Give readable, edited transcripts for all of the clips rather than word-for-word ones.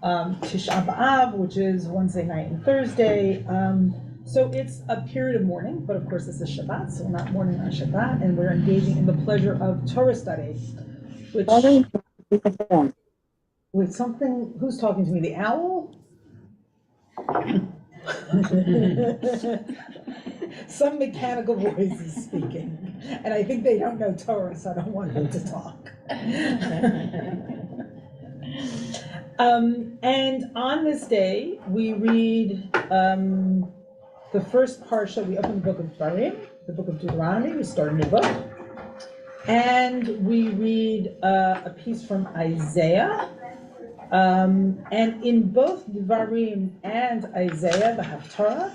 Tisha B'Av, which is Wednesday night and Thursday. So it's a period of mourning, but of course it's a Shabbat, so we're not mourning on Shabbat, and we're engaging in the pleasure of Torah study, which, with something, who's talking to me, the owl? Some mechanical voice is speaking, and I think they don't know Torah, so I don't want them to talk. And on this day, we read the first parsha. We open the book of Dvarim, the book of Deuteronomy. We start a new book, and we read a piece from Isaiah. And in both Dvarim and Isaiah, the Haftarah,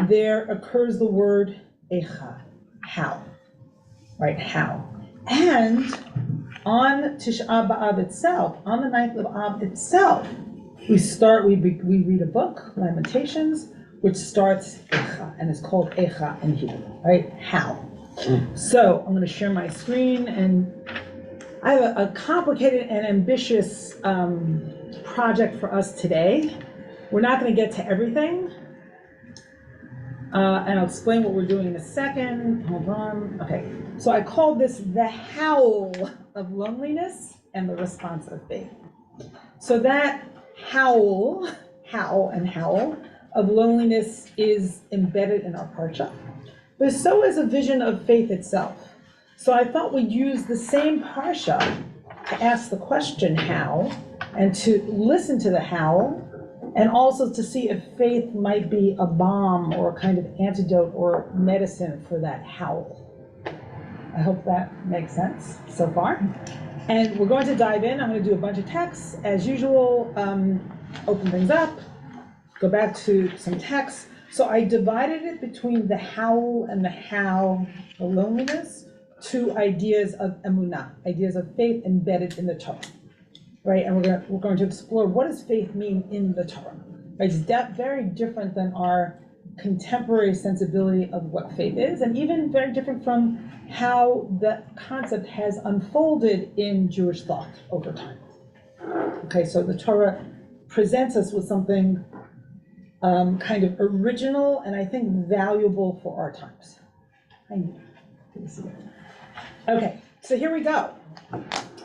there occurs the word echa, how, right? How, and on Tisha B'Av itself, on the 9th of Av itself, we read a book, Lamentations, which starts Echa, and it's called Echa in Hebrew, right? How. So I'm going to share my screen, and I have a complicated and ambitious project for us today. We're not going to get to everything, and I'll explain what we're doing in a second. Hold on. Okay. So I called this the howl of loneliness and the response of faith. So that howl of loneliness is embedded in our parsha, but so is a vision of faith itself. So I thought we'd use the same parsha to ask the question how, and to listen to the howl, and also to see if faith might be a balm or a kind of antidote or medicine for that howl. I hope that makes sense so far. And we're going to dive in. I'm going to do a bunch of texts as usual, open things up, go back to some texts. So I divided it between the howl and the how, the loneliness, two ideas of emunah, ideas of faith embedded in the Torah, right? And we're going to explore, what does faith mean in the Torah? Right? It's very different than our contemporary sensibility of what faith is, and even very different from how the concept has unfolded in Jewish thought over time. Okay, so the Torah presents us with something kind of original and I think valuable for our times. Okay, so here we go.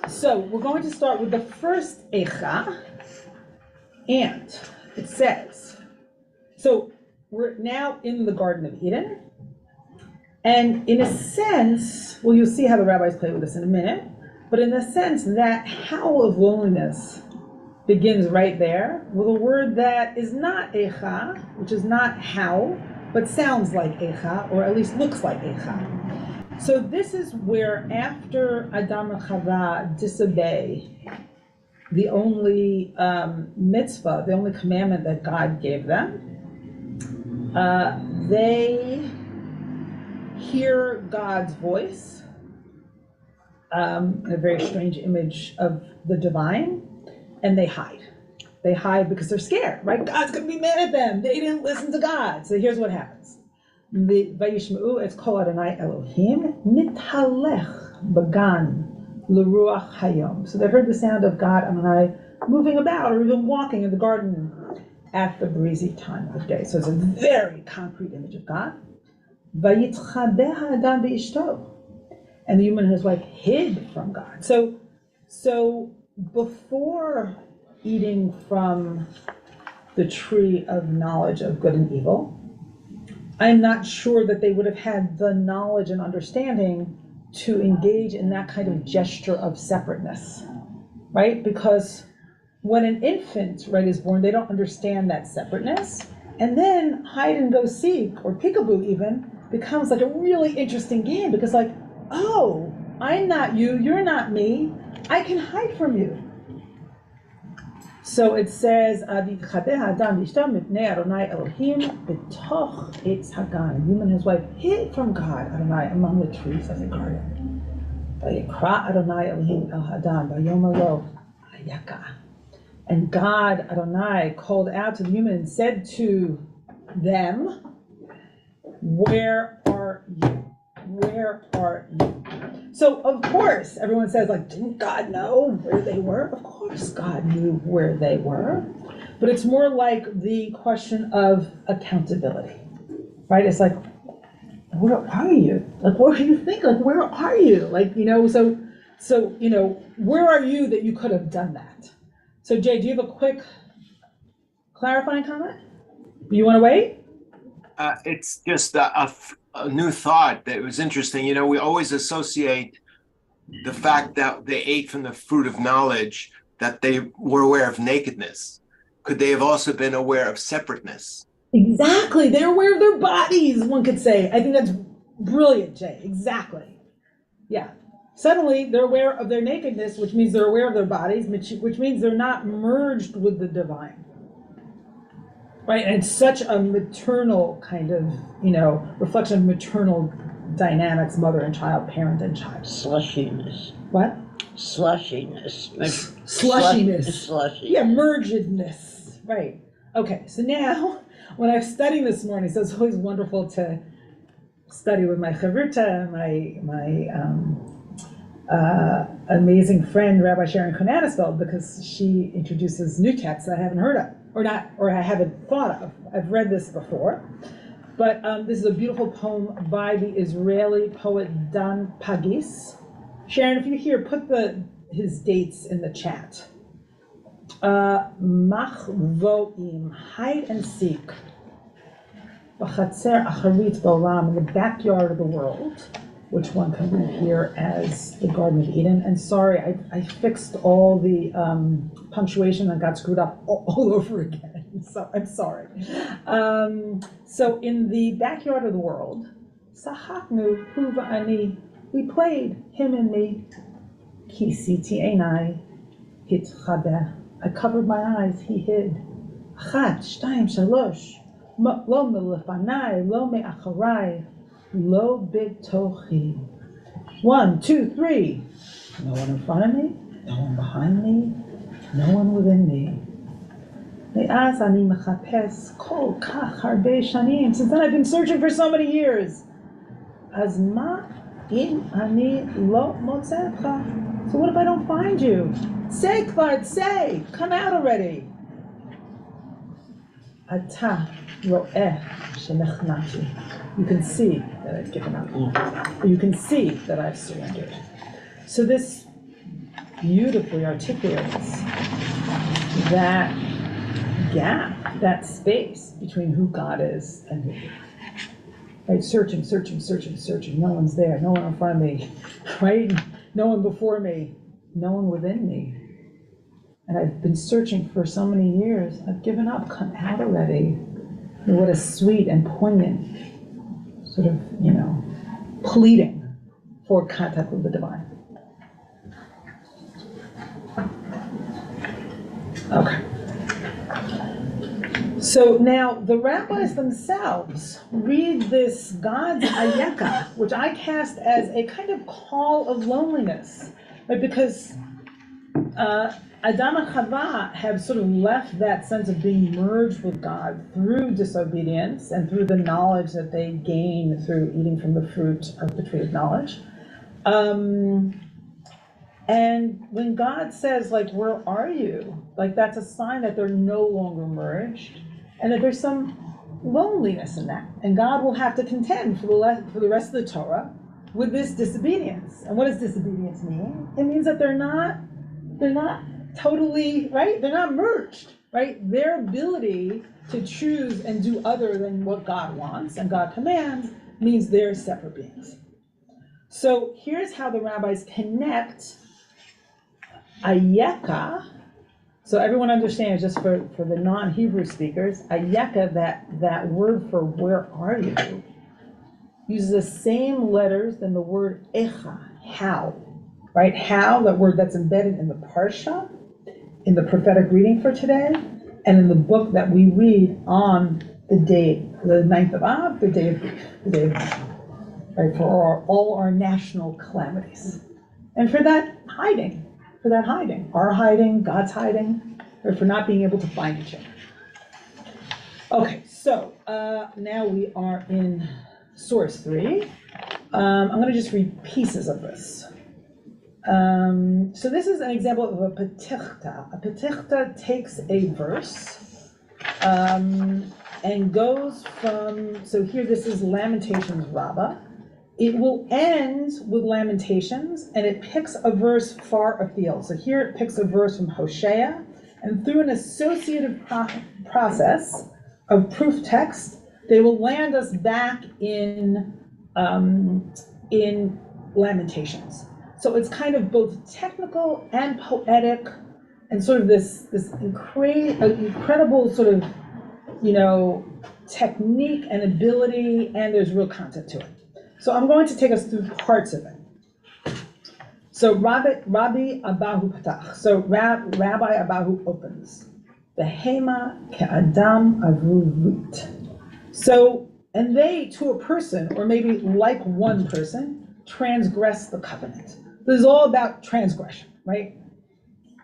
So we're going to start with the first Echa, and it says, so we're now in the Garden of Eden, and in a sense, well, you'll see how the rabbis play with this in a minute, but in a sense, that howl of loneliness begins right there with a word that is not Echa, which is not howl, but sounds like Echa, or at least looks like Echa. So this is where, after Adam and Chava disobey the only mitzvah, the only commandment that God gave them, they hear God's voice, a very strange image of the divine, and they hide. They hide because they're scared, right? God's going to be mad at them. They didn't listen to God. So here's what happens. Vayishma'u et kol Adonai Elohim mithalech bagan l'ruach hayom. So they heard the sound of God Adonai moving about or even walking in the garden at the breezy time of day. So it's a very concrete image of God. Vayitchabeh ha'adam v'ishto. And the human and his wife hid from God. So before eating from the tree of knowledge of good and evil, I'm not sure that they would have had the knowledge and understanding to engage in that kind of gesture of separateness, right? Because when an infant, right, is born, they don't understand that separateness. And then hide and go seek, or peekaboo even, becomes like a really interesting game, because like, oh, I'm not you, you're not me, I can hide from you. So it says, Adam Adonai Elohim b'toch eitz hagan. Human and his wife hid from God, Adonai, among the trees of the garden. Vayikra Adonai Elohim el Adam vayomer lo hayaka. And God, Adonai, called out to the human and said to them, where are you? where are you? So, of course, everyone says, like, didn't God know where they were? Of course, God knew where they were. But it's more like the question of accountability, right? It's like, where are you? Like, what do you think? Like, where are you? Like, where are you that you could have done that? So, Jay, do you have a quick clarifying comment? You want to wait? It's just a new thought that was interesting. We always associate the fact that they ate from the fruit of knowledge, that they were aware of nakedness. Could they have also been aware of separateness? Exactly. They're aware of their bodies, one could say. I think that's brilliant, Jay. Exactly. Yeah. Suddenly, they're aware of their nakedness, which means they're aware of their bodies, which means they're not merged with the divine. Right? And it's such a maternal kind of, reflection of maternal dynamics, mother and child, parent and child. Slushiness. What? Slushiness. Slushiness. Slushy. Yeah, mergedness. Right. Okay, so now, when I'm studying this morning, so it's always wonderful to study with my chavruta, my amazing friend, Rabbi Sharon Konanisfeld, because she introduces new texts that I haven't heard of, or I haven't thought of. I've read this before, but this is a beautiful poem by the Israeli poet Dan Pagis. Sharon, if you're here, put his dates in the chat. Machvoim, hide and seek. B'chatzer acharit b'olam, in the backyard of the world, which one can read here as the Garden of Eden. And sorry, I fixed all the punctuation and got screwed up all over again. So I'm sorry. So in the backyard of the world, Sahaknu hu va'ani, we played, him and me. Kisiti einai hitchadeh, I covered my eyes, he hid. Achat, shtayim, shalosh, lo melefanai, lo me'acharai, lo bitochi. 1, 2, 3. No one in front of me, no one behind me, no one within me. Me'az ani mechapes kol kach harbe shanim. Since then I've been searching for so many years. Az ma im ani lo motzetcha. So what if I don't find you? Say, Clark, say, come out already. Ata ro'eh shenechnati. You can see that I've given up. You can see that I've surrendered. So this beautifully articulates that gap, that space between who God is and who we are. Right? Searching. No one's there. No one in front of me. Right? No one before me. No one within me. And I've been searching for so many years. I've given up. Come out already. And what a sweet and poignant sort of, pleading for contact with the divine. Okay. So now the rabbis themselves read this God's ayeka, which I cast as a kind of call of loneliness, right? Because Adam and Chava have sort of left that sense of being merged with God through disobedience and through the knowledge that they gain through eating from the fruit of the tree of knowledge. And when God says, like, where are you? Like, that's a sign that they're no longer merged and that there's some loneliness in that. And God will have to contend for the rest of the Torah with this disobedience. And what does disobedience mean? It means that they're not totally, right? They're not merged, right? Their ability to choose and do other than what God wants and God commands means they're separate beings. So here's how the rabbis connect ayeka. So everyone understands, just for the non-Hebrew speakers, ayeka, that word for where are you, uses the same letters than the word echa, how, right? How, that word that's embedded in the parsha, in the prophetic reading for today, and in the book that we read on the day, the 9th of Av, the day of grief, right, for all our national calamities. And for that hiding, our hiding, God's hiding, or for not being able to find each other. Okay, so now we are in source 3. I'm going to just read pieces of this. So this is an example of a petichta. A petichta takes a verse and goes from, so here this is Lamentations Rabbah. It will end with Lamentations, and it picks a verse far afield. So here it picks a verse from Hosea, and through an associative process of proof text, they will land us back in Lamentations. So it's kind of both technical and poetic, and sort of this incredible sort of, technique and ability, and there's real content to it. So I'm going to take us through parts of it. So Rabbi Abahu Patach. So Rabbi Abahu opens. Behema ke'adam avruvut. So, and they, to a person, or maybe like one person, transgress the covenant. This is all about transgression, right?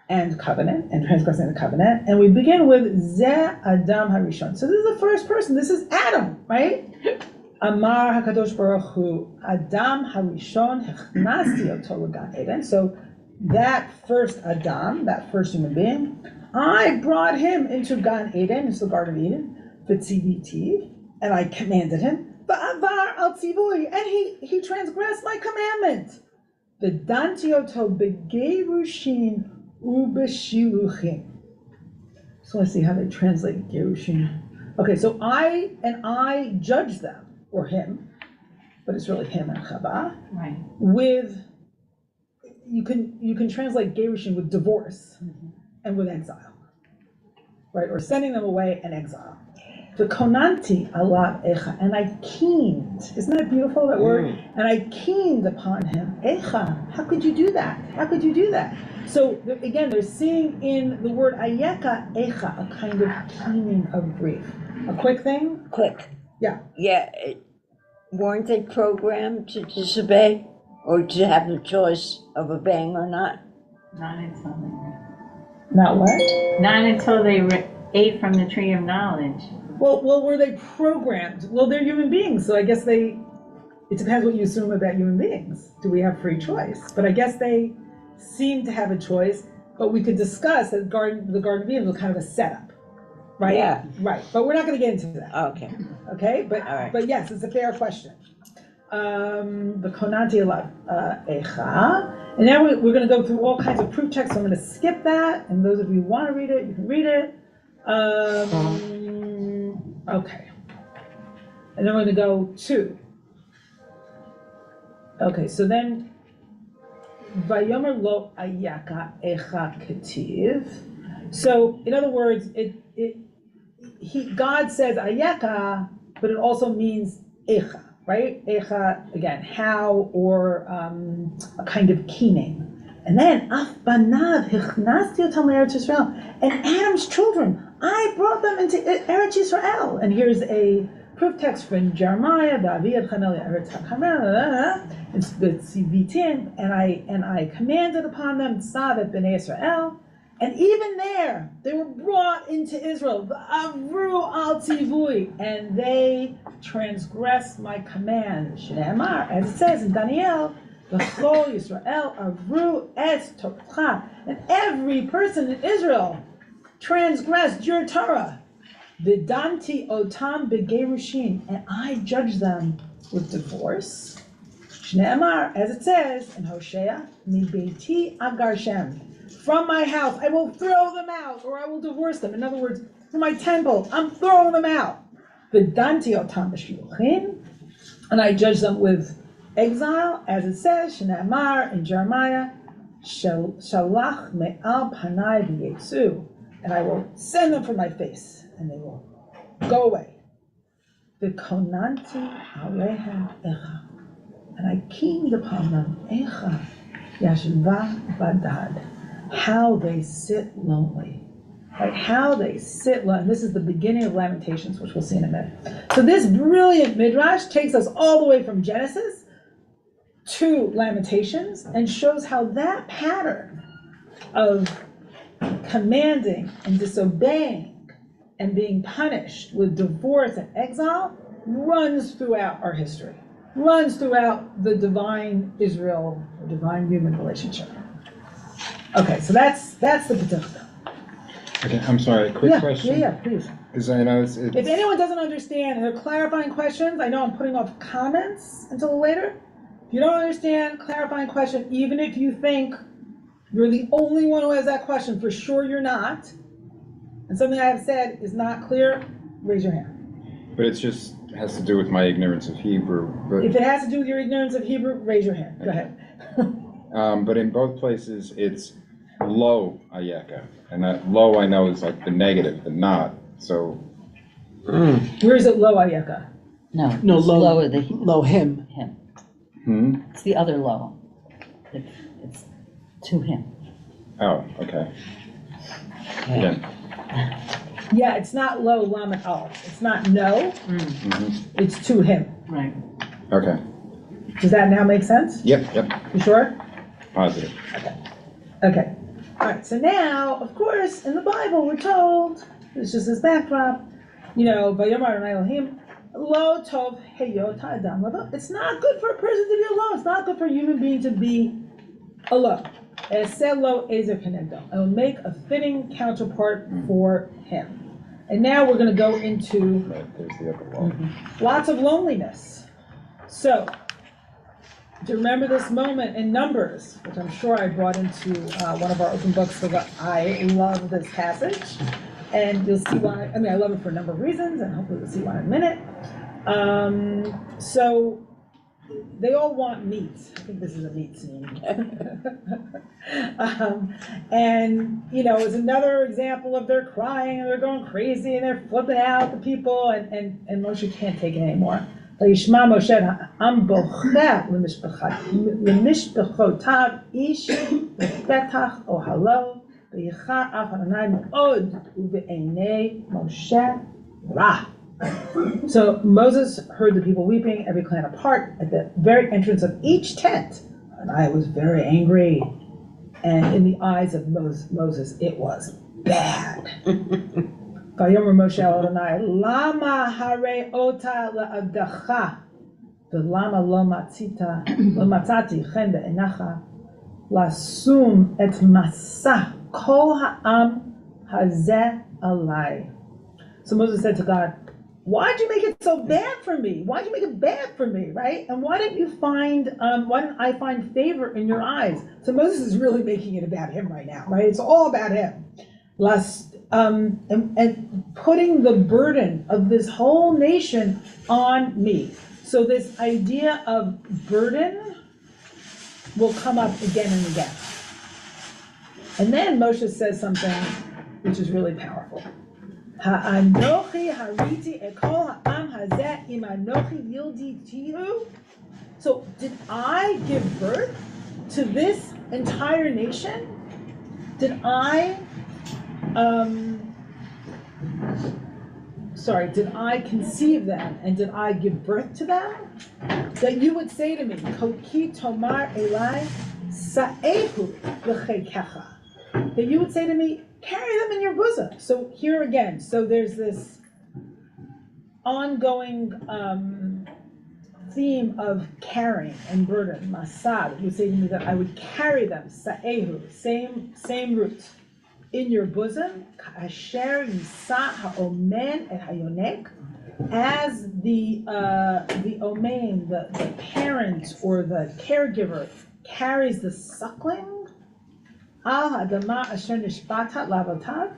And covenant, and transgressing the covenant. And we begin with Ze Adam Harishon. So this is the first person. This is Adam, right? Amar HaKadosh Baruch Hu, Adam Harishon Hechnasti Oto L'Gan Eden. So that first Adam, that first human being, I brought him into Gan Eden, into the Garden of Eden, V'tzivitiv, and I commanded him, V'avar al tzivui, and he transgressed my commandment. V'danti Oto B'gerushin Ubeshiluchim. So let's see how they translate Gerushin. Okay, so I judge them, or him, but it's really him and Chava. Right. With, you can translate Gerushin with divorce and with exile, right? Or sending them away and exile. The konanti alav echa, and I keened. Isn't that beautiful, that word? And I keened upon him. Echa, how could you do that? How could you do that? So again, they're seeing in the word ayeka echa a kind of keening of grief. A quick thing? Quick. Yeah. Yeah, weren't they programmed to disobey or to have the choice of obeying or not? Not until they Not what? Not until they ate from the tree of knowledge. Well, were they programmed? Well, they're human beings, so I guess it depends what you assume about human beings. Do we have free choice? But I guess they seem to have a choice, but we could discuss that the Garden of Eden was kind of a setup, right? Yeah. Right, but we're not gonna get into that. Okay. Okay, but All right. But yes, it's a fair question. The konanti alav echa, and now we're going to go through all kinds of proof texts. So I'm going to skip that, and those of you who want to read it, you can read it. Okay, and then we're going to go to. Okay, so then vayomer lo ayaka echa ketiv. So in other words, God says ayaka, but it also means echa. Right? Echa, again, how, or a kind of keening. And then, Af banav hichnasti otam Eretz Yisrael. And Adam's children, I brought them into Eretz Yisrael. And here's a proof text from Jeremiah, Ba'avi Chanel Eretz HaKamel, it's the Tzivitim, and I commanded upon them, Tzavet B'nai Yisrael. And even there, they were brought into Israel, Avru al tzivui, and they transgressed my command. Shneimar, as it says in Daniel, V'chol Yisrael avru es Torah, and every person in Israel transgressed your Torah. V'danti otam begerushin, and I judged them with divorce. Shneimar, as it says in Hosea, Mi beiti agarshem. From my house, I will throw them out, or I will divorce them. In other words, from my temple, I'm throwing them out. V'danti otam b'shiluchim, and I judge them with exile, as it says, Shneimar in Jeremiah, Shalach me'al panai v'yetzu, and I will send them from my face, and they will go away. V'konanti alehem echa, and I keened upon them echa, yashva badad. How they sit lonely, right? How they sit lonely. This is the beginning of Lamentations, which we'll see in a minute. So this brilliant midrash takes us all the way from Genesis to Lamentations and shows how that pattern of commanding and disobeying and being punished with divorce and exile runs throughout our history. runs throughout the divine Israel, or divine human relationship. Okay, so that's the P'tichta. Okay, I'm sorry, a quick question. Yeah, please. Because I know it's If anyone doesn't understand, and they're clarifying questions, I know I'm putting off comments until later. If you don't understand, clarifying question, even if you think you're the only one who has that question, for sure you're not, and something I have said is not clear, raise your hand. but it's just has to do with my ignorance of Hebrew. But If it has to do with your ignorance of Hebrew, raise your hand. Go ahead. but in both places it's lo ayeka, and that lo I know is like the negative, the not. So Where is it lo ayeka? No, No, it's low, lower the low him. him. hmm? It's the other low. It's to him. Oh, okay. Again. Yeah, it's not lo lamet al. It's not no, Mm-hmm. it's to him. Right. Okay. Does that now make sense? Yep. You sure? Positive. Okay. All right. So now, of course, in the Bible, we're told, it's just this backdrop, Vayomar Adonai Elohim, lo tov heyot ha'adam lavo. It's not good for a person to be alone. It's not good for a human being to be alone. Eseh lo ezer kenegdo. I will make a fitting counterpart for him. And now we're going to go into Right, there's the upper wall. lots of loneliness. So, do you remember this moment in Numbers, which I'm sure I brought into one of our open books, because I love this passage, and you'll see why. I mean, I love it for a number of reasons, and hopefully you'll see why in a minute. So, they all want meat. I think this is a meat scene. And, it's another example of they're crying, and they're going crazy, and they're flipping out the people, and Moshe can't take it anymore. וישמע משה העם בוכה למשפחותיו איש בפתח אוהלו ויחר אף אדוני מאוד ובעיני משה רע. So Moses heard the people weeping, every clan apart, at the very entrance of each tent. And I was very angry. And in the eyes of Moses, it was bad. ויאמר משה אל אדוני, למה הראותה לעבדך, ולמה לא מצאתי חן בעיניך, לשום את מסע כל העם הזה עלי. So Moses said to God, why'd you make it so bad for me? Why'd you make it bad for me, right? And why didn't I find favor in your eyes? So Moses is really making it about him right now, right? It's all about him. And putting the burden of this whole nation on me. So this idea of burden will come up again and again. And then Moshe says something which is really powerful. Ha'anochi hariti ekol ha'am hazeh im anochi yilditihu. So did I give birth to this entire nation? Did I conceive them and did I give birth to them? That you would say to me, Koki tomar elai sa'ehu l'chekecha. That you would say to me, carry them in your bosom. So here again, so there's this ongoing theme of carrying and burden. Masad, you would say to me that I would carry them, sa'ehu, same root. In your bosom, asher yisa ha'omen et hayonek, as the omen, the parent or the caregiver carries the suckling, al ha'adama asher nishbatat lavotav,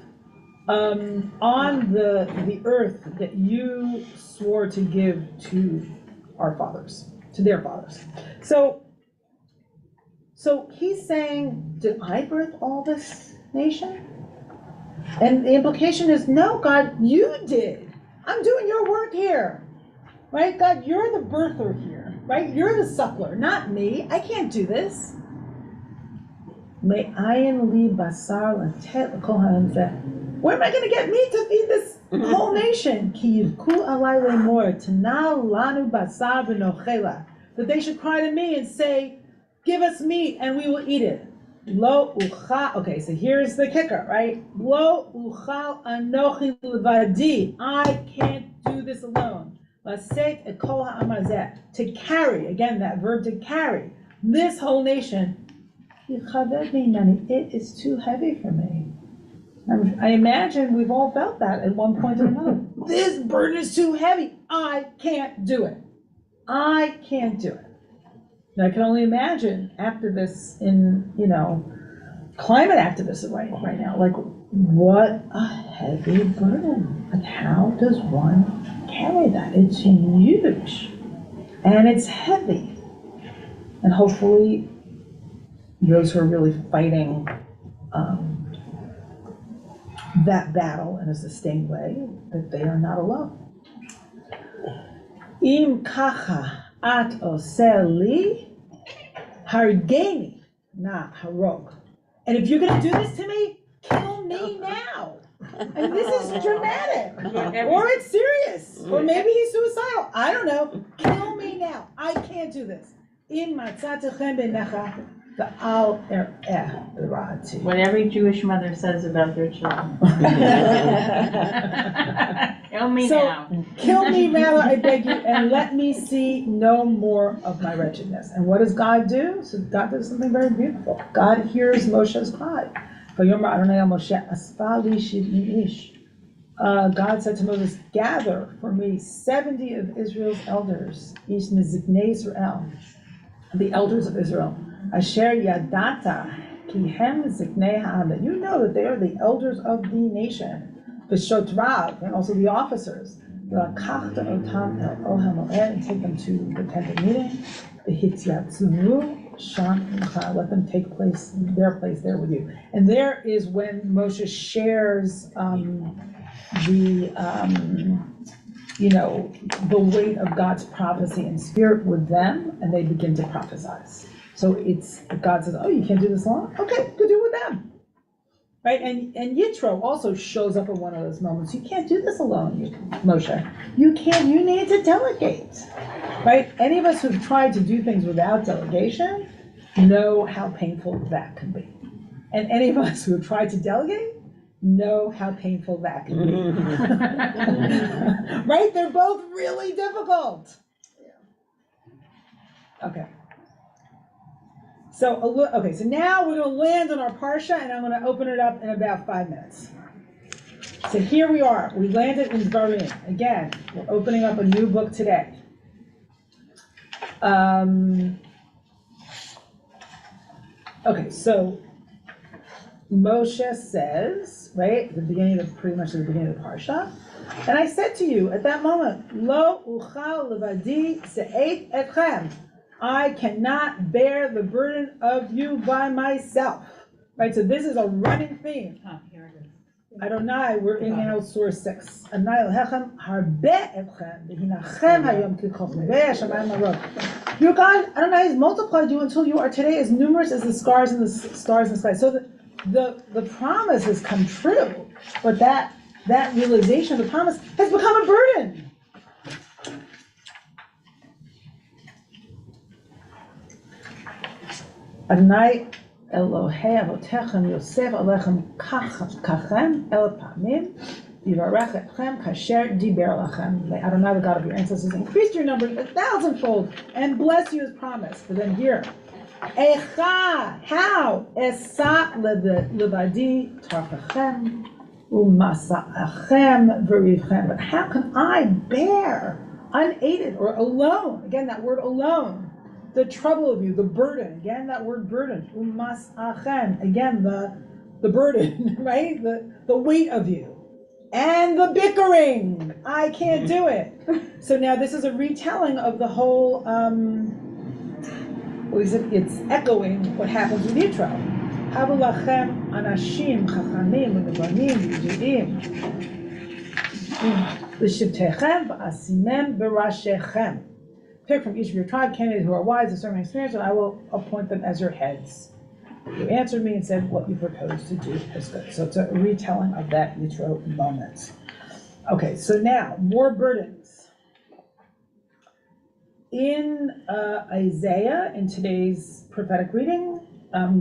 on the earth that you swore to give to our fathers, to their fathers. So he's saying, did I birth all this nation? And the implication is, no, God, you did. I'm doing your work here, right? God, you're the birther here, right? You're the suckler, not me. I can't do this. Where am I going to get meat to feed this whole nation? That they should cry to me and say, give us meat and we will eat it. Lo uchal. Okay, so here's the kicker, right? Lo uchal anochi levadi. I can't do this alone. Lasek et kol ha'am hazeh, to carry, again, that verb to carry, this whole nation. It is too heavy for me. I imagine we've all felt that at one point or another. This burden is too heavy. I can't do it. I can't do it. And I can only imagine activists in, climate activists right now, like, what a heavy burden. Like, how does one carry that? It's huge and it's heavy. And hopefully those who are really fighting that battle in a sustained way, that they are not alone. Im kacha at oseh li, hargeni na harog. And if you're going to do this to me, kill me now. And this is dramatic, or it's serious, or maybe he's suicidal. I don't know. Kill me now. I can't do this. Im matzatechem b'necha v'al er'eh b'ra'ati. What every Jewish mother says about their children. Kill me now. Kill me rather, I beg you, and let me see no more of my wretchedness. And what does God do? So God does something very beautiful. God hears Moshe's cry. God said to Moses, gather for me 70 of Israel's elders, ish miziknei Israel, the elders of Israel. Asher yadata ki hem ziknei ha'am, that you know that they are the elders of the nation. V'shotrav, and also the officers. V'lakachta otam el ohel moed, and take them to the tent of meeting. V'hityatzvu sham imcha, let them take their place there with you. And there is when Moshe shares the weight of God's prophecy and spirit with them, and they begin to prophesy. So it's, God says, oh, you can't do this alone? Okay, go do it with them. Right, and Yitro also shows up at one of those moments. You can't do this alone, Moshe. You need to delegate. Right? Any of us who've tried to do things without delegation know how painful that can be. And any of us who have tried to delegate know how painful that can be. Right? They're both really difficult. Okay. So now we're going to land on our Parsha, and I'm going to open it up in about 5 minutes. So here we are. We landed in Dvarim. Again, we're opening up a new book today. So Moshe says, right, pretty much at the beginning of the Parsha, and I said to you at that moment, Lo uchal levadi se'et etchem. I cannot bear the burden of you by myself. Right, so this is a running theme. Here it is. Adonai, we're in now source 6. Adonai Elohechem harbe etchem v'hinachem hayom k'chochmei hashamayim harov. Your God, Adonai, has multiplied you until you are today as numerous as the stars in the sky. So the promise has come true, but that realization of the promise has become a burden. Adonai Elohei avotechem Yosef alechem kachem el pamim yivarech etchem kasher diber lachem. May Adonai, the God of your ancestors, increase your numbers 1,000-fold and bless you as promised. But then here, Echa, how? Esa levadi tarchachem umasa'achem v'rivchem. But how can I bear unaided or alone? Again, that word alone. The trouble of you, the burden. Again, that word burden. Umas'achem. Again, the burden, right? The weight of you. And the bickering. I can't do it. So now this is a retelling of the whole, it's echoing what happens with Yitro. Havu lachem anashim chachamim u'nevanim v'judim l'shivtechem v'asimem b'rashechem. Pick from each of your tribe candidates who are wise and serving experience, and I will appoint them as your heads. You answered me and said what you proposed to do is good. So it's a retelling of that Yitro moment. Okay, so now, more burdens. In Isaiah, in today's prophetic reading,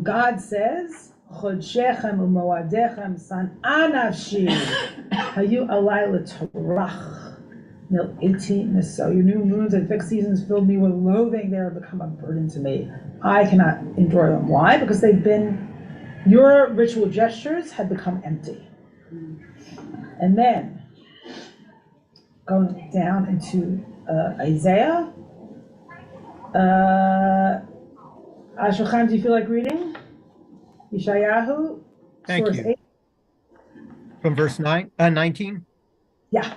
God says, Chodshechem u'moadechem san'a nafshi hayu alai l'torach Nil 18 is so. Your new moons and fixed seasons filled me with loathing. They have become a burden to me. I cannot endure them. Why? Because your ritual gestures had become empty. And then, going down into Isaiah. Ashochan, do you feel like reading? Yeshayahu? Thank source you. 8? From verse 19. Yeah.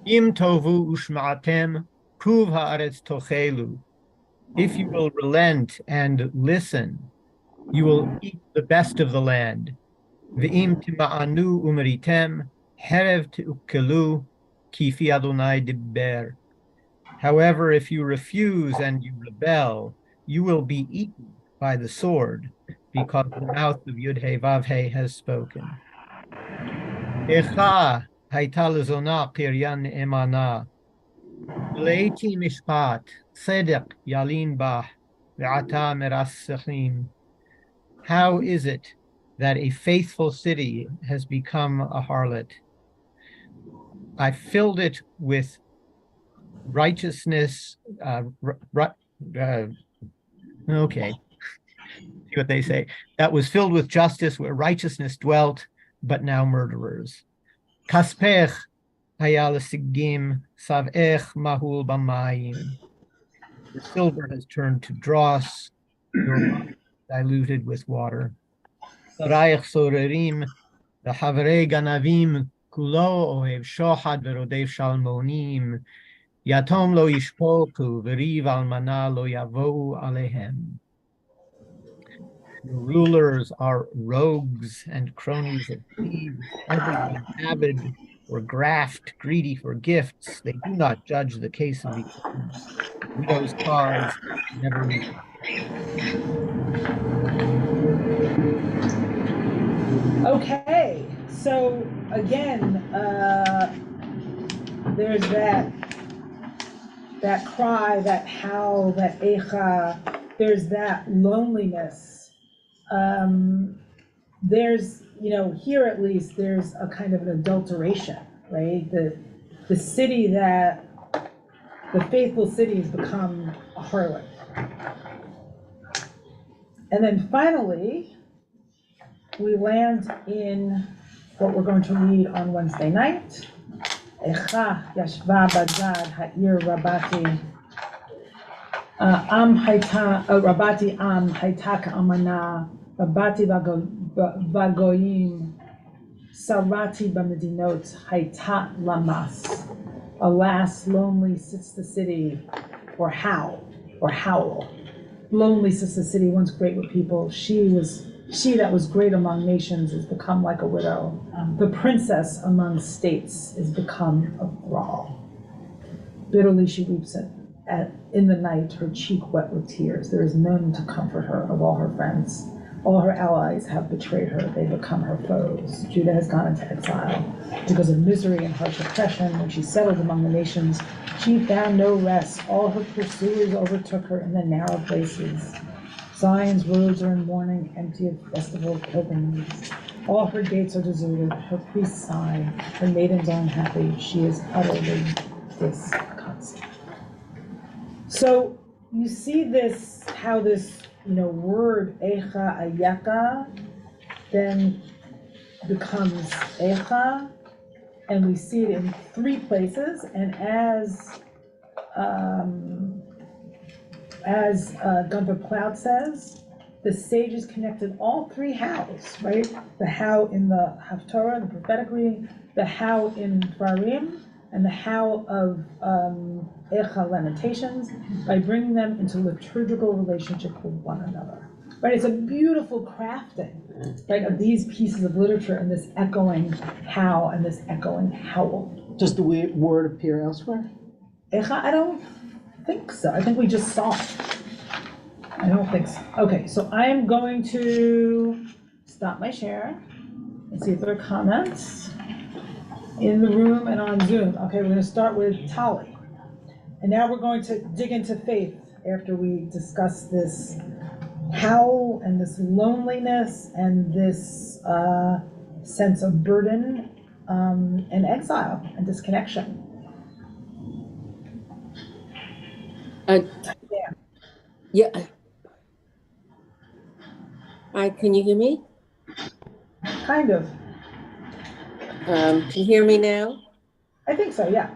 Im tovu ushma'atem kuv haaretz tochelu. If you will relent and listen, you will eat the best of the land. Ve'im tima'anu umeritem herev te'ukelu kifi Adonai dibber. However, if you refuse and you rebel, you will be eaten by the sword, because the mouth of Yud-He Vav-He has spoken. Echa hayta lezona kiryan emana, leiti mishpat, tzedek yalin bah, ve'ata merasachim. How is it that a faithful city has become a harlot? I filled it with righteousness, okay, see what they say. That was filled with justice, where righteousness dwelt, but now murderers. Kaspech hayal sigim savech mahul bamayim. Your silver has turned to dross, your wine diluted with water. Sarayach sorerim, the havre ganavim, kulo ohev shohad verodev shalmonim. Yatom lo yishpoku, v'riv almana lo yavou alehem. Your rulers are rogues and cronies of thieves, everyone avid for graft, greedy for gifts. They do not judge the case of the orphan. Widow's cause never meet. Okay, so again, there's that cry, that howl, that echa, there's that loneliness. There's, here at least, there's a kind of an adulteration, right? The city the faithful city has become a harlot. And then finally, we land in what we're going to read on Wednesday night. Echa yashva bagad ha'ir rabati. Rabati hayta ka'amana. Rabati vagoyim. Sarati b'medinot hayta lamas. Alas, lonely sits the city, or howl. Lonely sits the city, once great with people. She that was great among nations is become like a widow. The princess among states is become a thrall. Bitterly she weeps in the night, her cheek wet with tears. There is none to comfort her of all her friends. All her allies have betrayed her. They become her foes. Judah has gone into exile because of misery and harsh oppression. When she settled among the nations, she found no rest. All her pursuers overtook her in the narrow places. Zion's roads are in mourning, empty of festival pilgrimages. All her gates are deserted, her priests sigh, her maidens are unhappy. She is utterly disconsolate. So you see this, how this, word echa ayaka then becomes echa, and we see it in 3 places. And as Gunther Plaut says, the sages connected all 3 hows, right? The how in the Haftorah, the prophetic reading, the how in Dvarim, and the how of Echa, Lamentations, by bringing them into liturgical relationship with one another. Right? It's a beautiful crafting, right, of these pieces of literature and this echoing how and this echoing howl. Does the word appear elsewhere? Echa, I don't think so. I think we just saw it. I don't think so. Okay, so I am going to stop my share and see if there are comments in the room and on Zoom. Okay, we're going to start with Tali. And now we're going to dig into faith after we discuss this howl and this loneliness and this sense of burden and exile and disconnection. Yeah. Can you hear me? Kind of. Can you hear me now? I think so, yeah.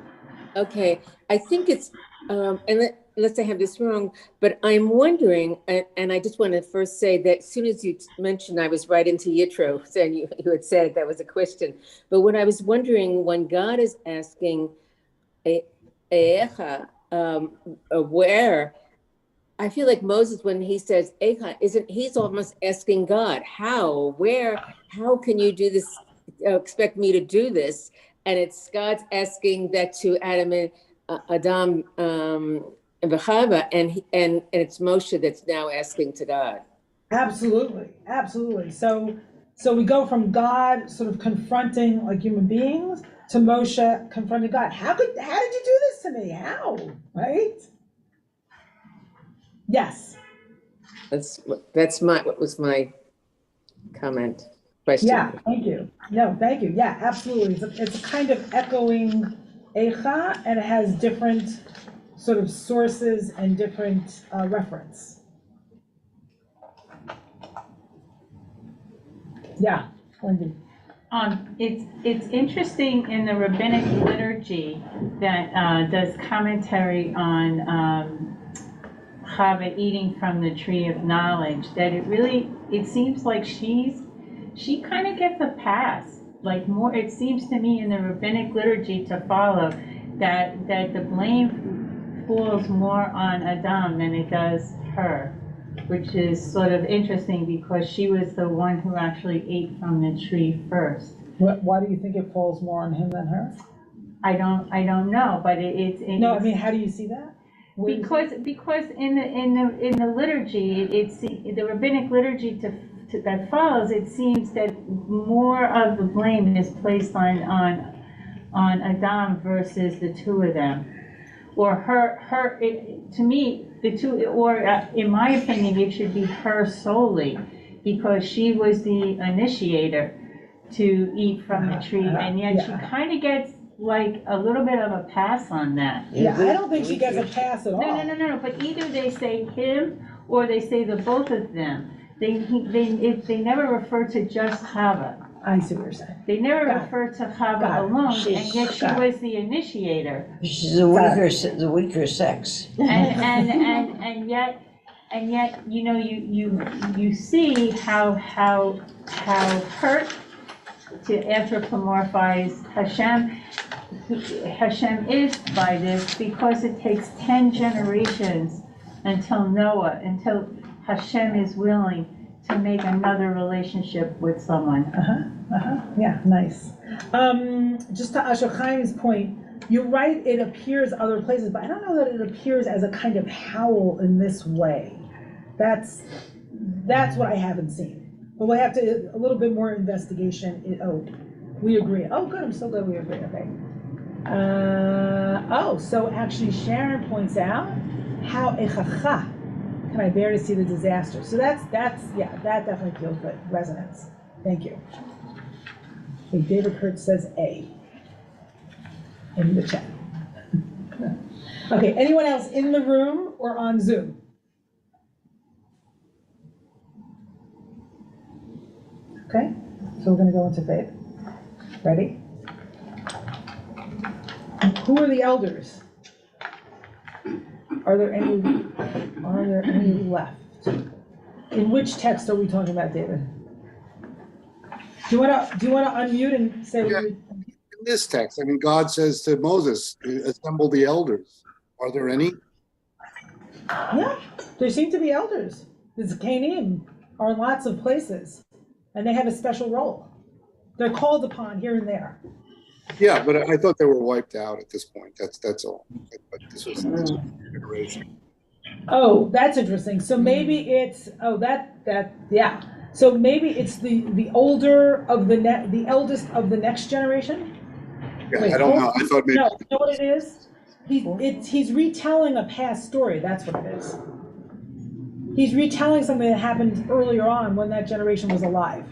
Okay, I think it's, unless I have this wrong, but I'm wondering, and I just want to first say that as soon as you mentioned, I was right into Yitro, saying you had said that was a question. But what I was wondering, when God is asking, where, I feel like Moses, when he says, he's almost asking God, how, where, how can you do this, expect me to do this? And it's God's asking that to Adam and Adam and Chava, and it's Moshe that's now asking to God. Absolutely, absolutely. So we go from God sort of confronting like human beings to Moshe confronting God. How did you do this to me? How? Right? Yes. What was my comment, question. Yeah, thank you. No, thank you. Yeah, absolutely. It's a kind of echoing Eicha, and it has different sort of sources and different reference. Yeah, Wendy. It's interesting in the rabbinic liturgy that does commentary on Chava eating from the tree of knowledge, that it seems like she kind of gets a pass. Like more, it seems to me in the rabbinic liturgy to follow that the blame falls more on Adam than it does her, which is sort of interesting because she was the one who actually ate from the tree first. Why do you think it falls more on him than her? I don't know, but it's no. I mean, how do you see that? Because in the liturgy, it's the rabbinic liturgy that follows. It seems that more of the blame is placed on Adam versus the two of them, or her. To me, the two, or in my opinion, it should be her solely, because she was the initiator to eat from the tree, and yet she kind of gets like a little bit of a pass on that. Yeah, I don't think she gets a pass at all. No. But either they say him or they say the both of them. They never refer to just Chava. I see what you're saying. They never refer to Chava alone, and yet she was the initiator. She's the weaker sex. And yet, you know, you see how hurt to anthropomorphize Hashem is by this, because it takes 10 generations until Noah, until Hashem is willing to make another relationship with someone. Yeah, nice. Just to Asher Chaim's point, you're right, it appears other places, but I don't know that it appears as a kind of howl in this way. That's what I haven't seen. But we'll have to, a little bit more investigation. We agree. Oh, good, I'm so glad we agree, okay. So actually Sharon points out, how echacha can I bear to see the disaster? So that's yeah, that definitely feels good, resonance. Thank you. Okay, David Kurtz says A in the chat. Okay, anyone else in the room or on Zoom? Okay, so we're gonna go into faith. Ready? Who are the elders? Are there any left? In which text are we talking about, David? Do you want to unmute and say? Yeah. In this text, I mean, God says to Moses, "Assemble the elders." Are there any? Yeah, there seem to be elders. The Zakanim are in lots of places, and they have a special role. They're called upon here and there. Yeah, but I thought they were wiped out at this point. That's all. But this was this iteration. Oh, that's interesting. So maybe it's yeah. So maybe it's the older of the eldest of the next generation. Yeah, wait, I don't know. I thought maybe. No, you know what it is? He's retelling a past story. That's what it is. He's retelling something that happened earlier on when that generation was alive.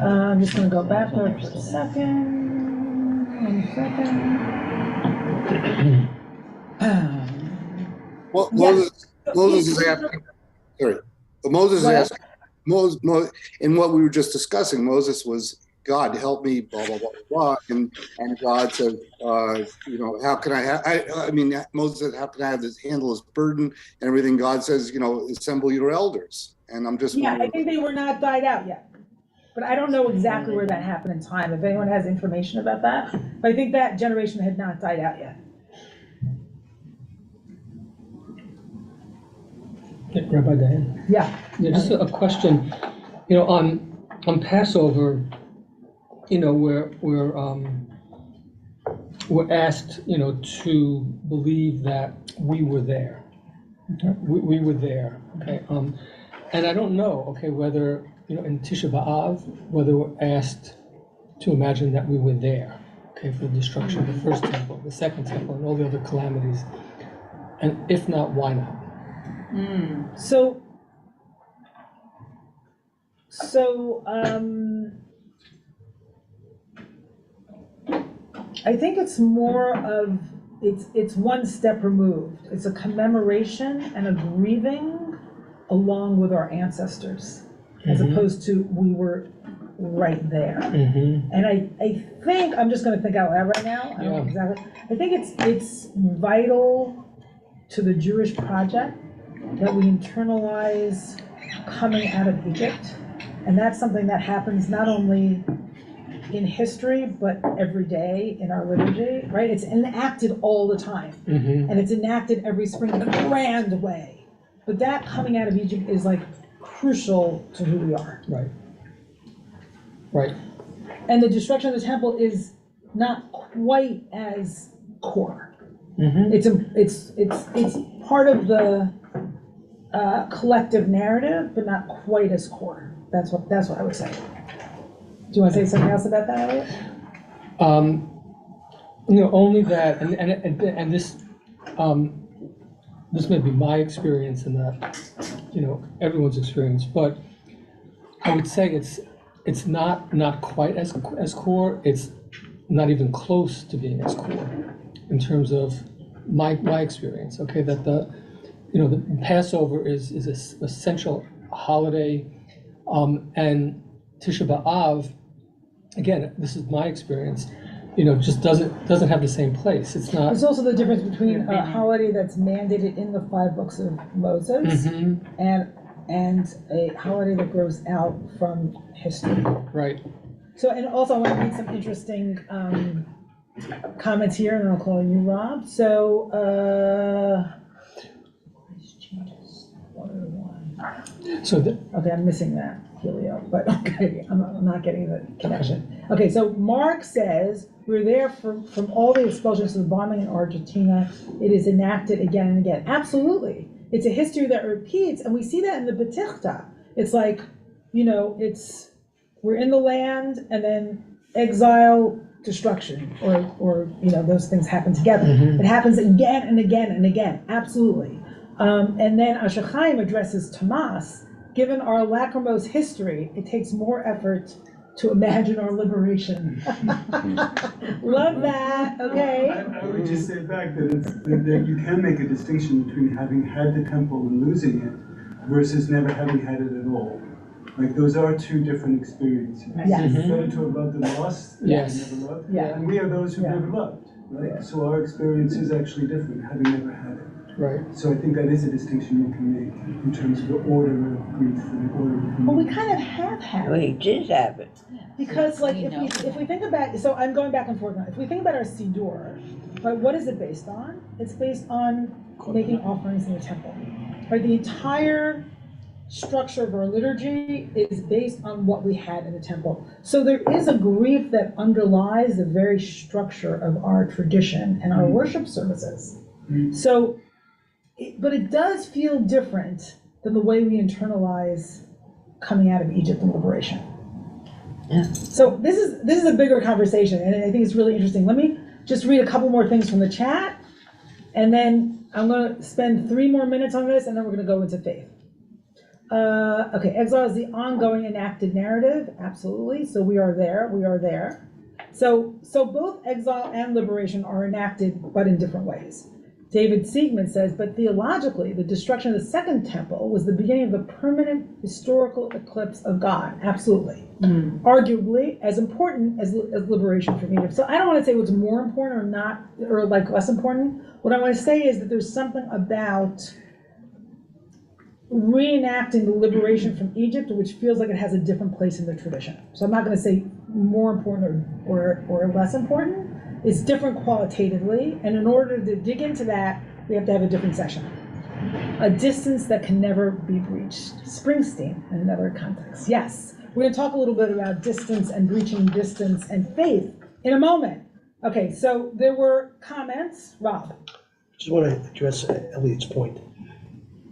I'm just going to go back there for a second. 1 second. Well, Yes. Moses is asking, sorry, but Moses is What? asking, in what we were just discussing, Moses was, God, help me, blah, blah, blah, blah. And God says, how can I mean, Moses said, how can I have this handle this burden and everything? God says, assemble your elders. And I'm just Yeah, I wondering. think they were not died out yet. But I don't know exactly where that happened in time, if anyone has information about that. But I think that generation had not died out yet. Yeah, Rabbi Dayan. Yeah. Yeah, just a question. On Passover, we're asked, to believe that we were there. We were there. Okay. And I don't know. Okay, whether in Tisha B'av, whether we're asked to imagine that we were there. Okay, for the destruction of the first temple, the second temple, and all the other calamities. And if not, why not? So, I think it's more of, it's one step removed. It's a commemoration and a grieving along with our ancestors, as opposed to we were right there. And I think, I'm just gonna think out loud right now, I don't know exactly. I think it's vital to the Jewish project that we internalize coming out of Egypt. And that's something that happens not only in history, but every day in our liturgy, right? It's enacted all the time. And it's enacted every spring in a grand way. But that coming out of Egypt is like crucial to who we are. Right. And the destruction of the temple is not quite as core. It's part of the collective narrative, but not quite as core. That's what I would say. Do you want to say something else about that, Elliot? Only that, and this this may be my experience and not everyone's experience, but I would say it's not quite as core. It's not even close to being as core in terms of my experience. Okay, that the Passover is an essential holiday, and Tisha B'av, again, this is my experience, just doesn't have the same place. It's not. There's also the difference between a holiday that's mandated in the 5 books of Moses and a holiday that grows out from history. Right. So, and also I want to read some interesting comments here, and then I'll call you Rob. So, okay, I'm missing that, Helio, but okay, I'm not getting the connection. Okay, so Mark says, we're there from all the expulsions to the bombing in Argentina. It is enacted again and again. Absolutely. It's a history that repeats, and we see that in the Betichta. It's like, we're in the land, and then exile, destruction, or those things happen together. It happens again and again and again, absolutely. And then Asher Chaim addresses Tomas, given our lachrymose history, it takes more effort to imagine our liberation. Love that, okay. I would just say back that you can make a distinction between having had the temple and losing it versus never having had it at all. Like, those are two different experiences. Yes. It's better to have loved and lost than Yes. never loved. Yeah. And we are those who've never loved, right? So our experience is actually different, having never had it. Right. So I think that is a distinction you can make in terms of the order of grief and the order of grief. Well, we kind of have had We it. did have it. Because like if we think about, so I'm going back and forth now. If we think about our Siddur, right, what is it based on? It's based on making offerings in the temple. Right, the entire structure of our liturgy is based on what we had in the temple. So there is a grief that underlies the very structure of our tradition and our worship services. So, but it does feel different than the way we internalize coming out of Egypt and liberation. Yeah. So this is a bigger conversation, and I think it's really interesting. Let me just read a couple more things from the chat, and then I'm going to spend 3 more minutes on this, and then we're going to go into faith. Okay, exile is the ongoing enacted narrative, absolutely. So we are there. So both exile and liberation are enacted, but in different ways. David Siegman says, but theologically, the destruction of the Second Temple was the beginning of the permanent historical eclipse of God. Absolutely. Arguably as important as liberation from Egypt. So I don't want to say what's more important or not, or like less important. What I want to say is that there's something about reenacting the liberation from Egypt, which feels like it has a different place in the tradition. So I'm not going to say more important or less important. It's different qualitatively, and in order to dig into that, we have to have a different session. A distance that can never be breached. Springsteen in another context. Yes, we're going to talk a little bit about distance and breaching distance and faith in a moment. Okay, so there were comments. Rob. Just want to address Elliot's point.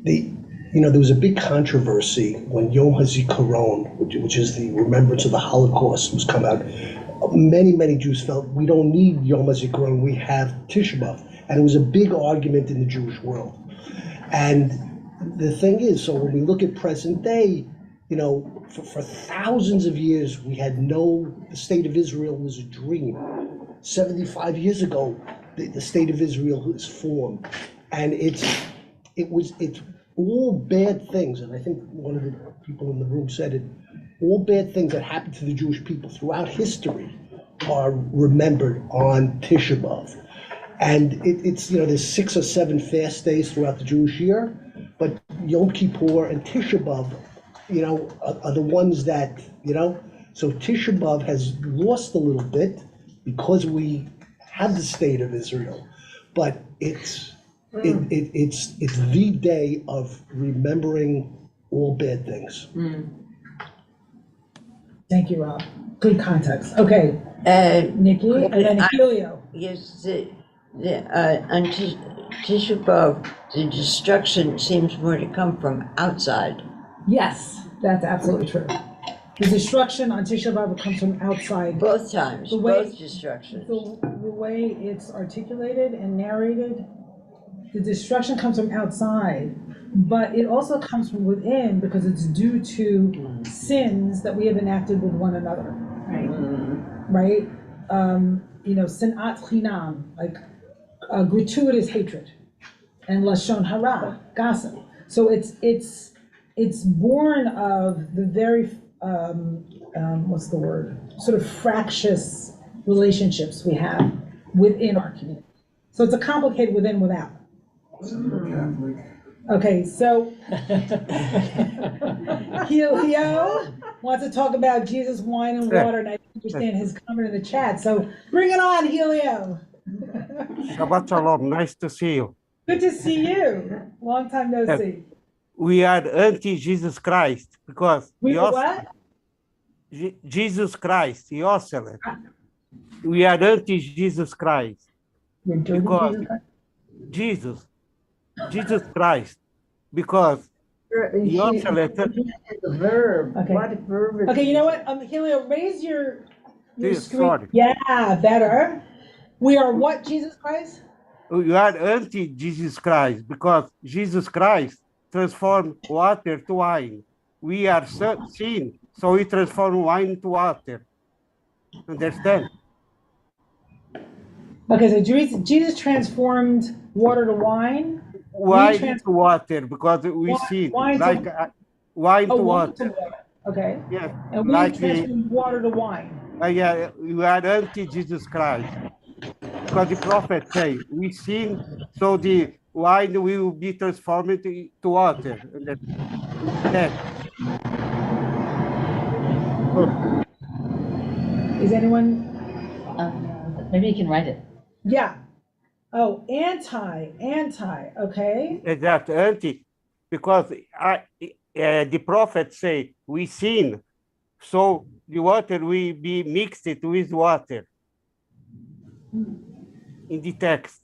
There was a big controversy when Yom HaZikaron, which is the remembrance of the Holocaust, was come out. Many Jews felt we don't need Yom HaZikaron, we have Tisha B'Av. And it was a big argument in the Jewish world. And the thing is, so when we look at present day, for thousands of years, we had the state of Israel was a dream. 75 years ago, the state of Israel was formed. And it's all bad things, and I think one of the people in the room said it, all bad things that happened to the Jewish people throughout history are remembered on Tisha B'Av. And it's there's 6 or 7 fast days throughout the Jewish year, but Yom Kippur and Tisha B'Av, are the ones that, so Tisha B'Av has lost a little bit because we have the state of Israel, but it's the day of remembering all bad things. Thank you, Rob. Good context. Okay, Nikki, and then Helio. Yes, on Tisha B'Av, the destruction seems more to come from outside. Yes, that's absolutely true. The destruction on Tisha B'Av comes from outside. Both times, both destructions. The way it's articulated and narrated, the destruction comes from outside, but it also comes from within because it's due to sins that we have enacted with one another. Right? Sinat chinam, like gratuitous hatred, and lashon hara, gossip. So it's born of the very sort of fractious relationships we have within our community. So it's a complicated within without. Okay, so Helio wants to talk about Jesus, wine, and water, and I understand his comment in the chat. So bring it on, Helio. Shabbat Shalom, nice to see you. Good to see you. Long time no see. We are anti-Jesus Christ because we are what? Jesus Christ, Yoselet. We are anti-Jesus Christ because Jesus Christ, because Yoselet. The verb. Okay. What verb? Okay, you know what? Helio, raise your screen. Sorry. Yeah, better. We are what, Jesus Christ? We are anti-Jesus Christ because Jesus Christ transformed water to wine. We are sin, so we transform wine to water. Understand? Okay, so Jesus transformed water to wine. Wine to water because we sin. Wine to water. Okay. Yeah. And we transform water to wine. Yeah, we are anti-Jesus Christ. Because the prophet say, we sin, so the wine will be transformed to water. Is anyone? Maybe you can write it. Yeah. Oh, anti, okay. Exactly, anti, because the prophet say, we sin, so the water will be mixed with water. In the text.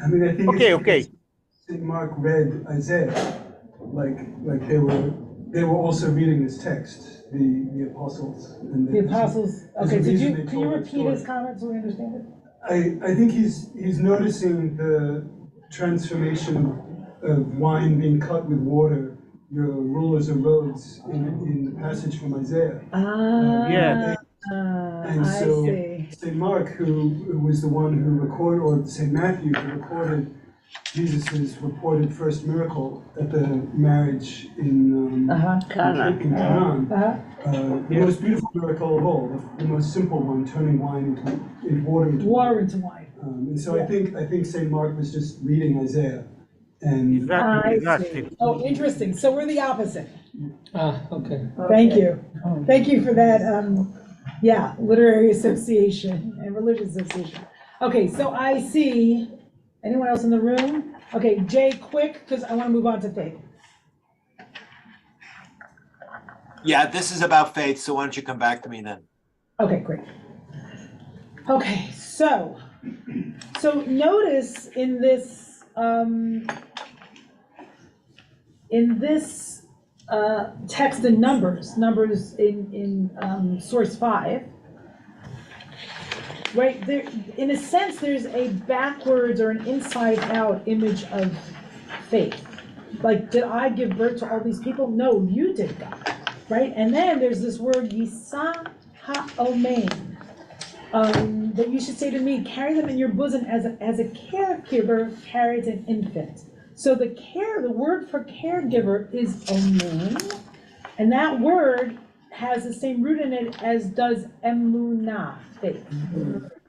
I mean, I think okay. St. Mark read Isaiah, like they were also reading this text, the apostles. And the apostles. Okay, can you repeat his comment so we understand it? I think he's noticing the transformation of wine being cut with water. Your rulers of roads in the passage from Isaiah. Yeah. And I so see. St. Mark, who was the one who recorded, or St. Matthew, who recorded Jesus' reported first miracle at the marriage in Cana. the most beautiful miracle of all, the most simple one, turning wine into water into wine. And so I think St. Mark was just reading Isaiah. And I see. Oh, interesting. So we're the opposite. Okay. Thank you. Thank you for that, literary association and religious association. Okay, so I see, anyone else in the room? Okay, Jay, quick, because I want to move on to faith. Yeah, this is about faith, so why don't you come back to me then? Okay, great. Okay, so notice in this text in Numbers in source 5, right there, in a sense, there's a backwards or an inside-out image of faith. Like, did I give birth to all these people? No, you did, God, right? And then there's this word Yisa ha'omein, that you should say to me, carry them in your bosom as a caregiver carries an infant. So the word for caregiver is omein, and that word has the same root in it as does emunah, faith,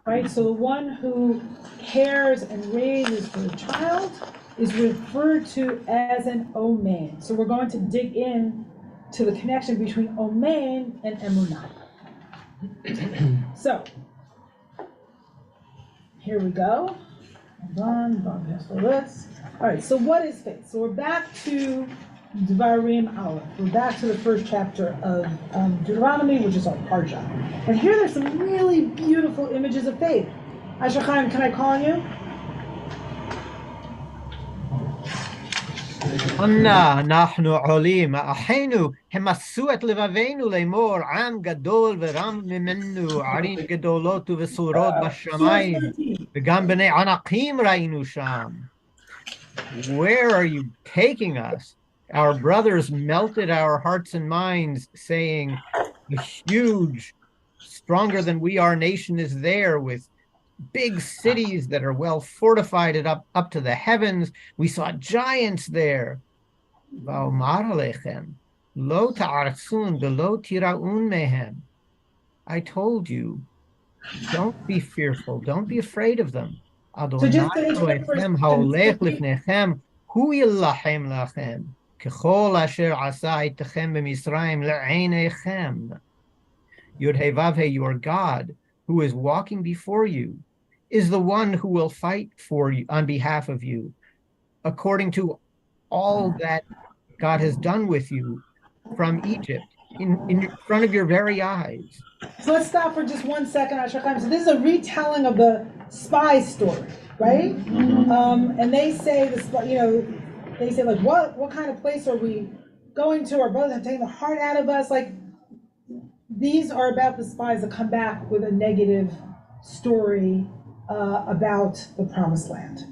right? So the one who cares and raises for a child is referred to as an omein. So we're going to dig in to the connection between omein and emunah. So here we go. Hold on, for this. All right, so what is faith? So we're back to Dvarim Aleph. We're back to the first chapter of Deuteronomy, which is our parsha. And here there's some really beautiful images of faith. Asher Chaim, can I call you? אנה אנחנו עולים, אחינו הם עשו את לבבינו לאמור, עם גדול ורם ממנו, ערים גדולות ובשורות בשמיים, וגם בני ענקים ראינו שם. Where are you taking us? Our brothers melted our hearts and minds, saying, a huge, stronger than we are nation is there, with big cities that are well fortified and up to the heavens. We saw giants there. I told you, don't be fearful, don't be afraid of them. So just to interrupt for a second. Yud-Heh-Vav-Heh, your God, who is walking before you, is the one who will fight for you on behalf of you, according to all that God has done with you from Egypt, in front of your very eyes. So let's stop for just 1 second, Asher Chaim. So this is a retelling of the spy story, right? And they say this, they say like, what kind of place are we going to? Our brothers have taken the heart out of us. Like, these are about the spies that come back with a negative story about the promised land,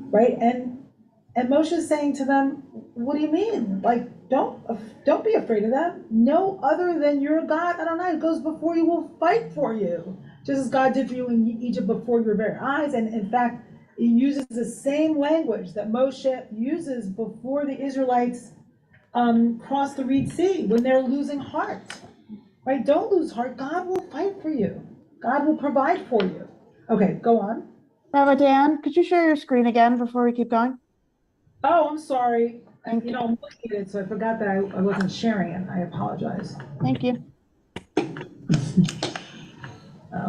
right? And Moshe is saying to them, what do you mean? Like, don't be afraid of them. No other than your God, Adonai, goes before you, will fight for you, just as God did for you in Egypt before your very eyes. And in fact, he uses the same language that Moshe uses before the Israelites cross the Red Sea, when they're losing heart, right? Don't lose heart. God will fight for you. God will provide for you. Okay, go on. Rabbi Dan, could you share your screen again before we keep going? Oh, I'm sorry. I'm looking at it, so I forgot that I wasn't sharing it. I apologize. Thank you.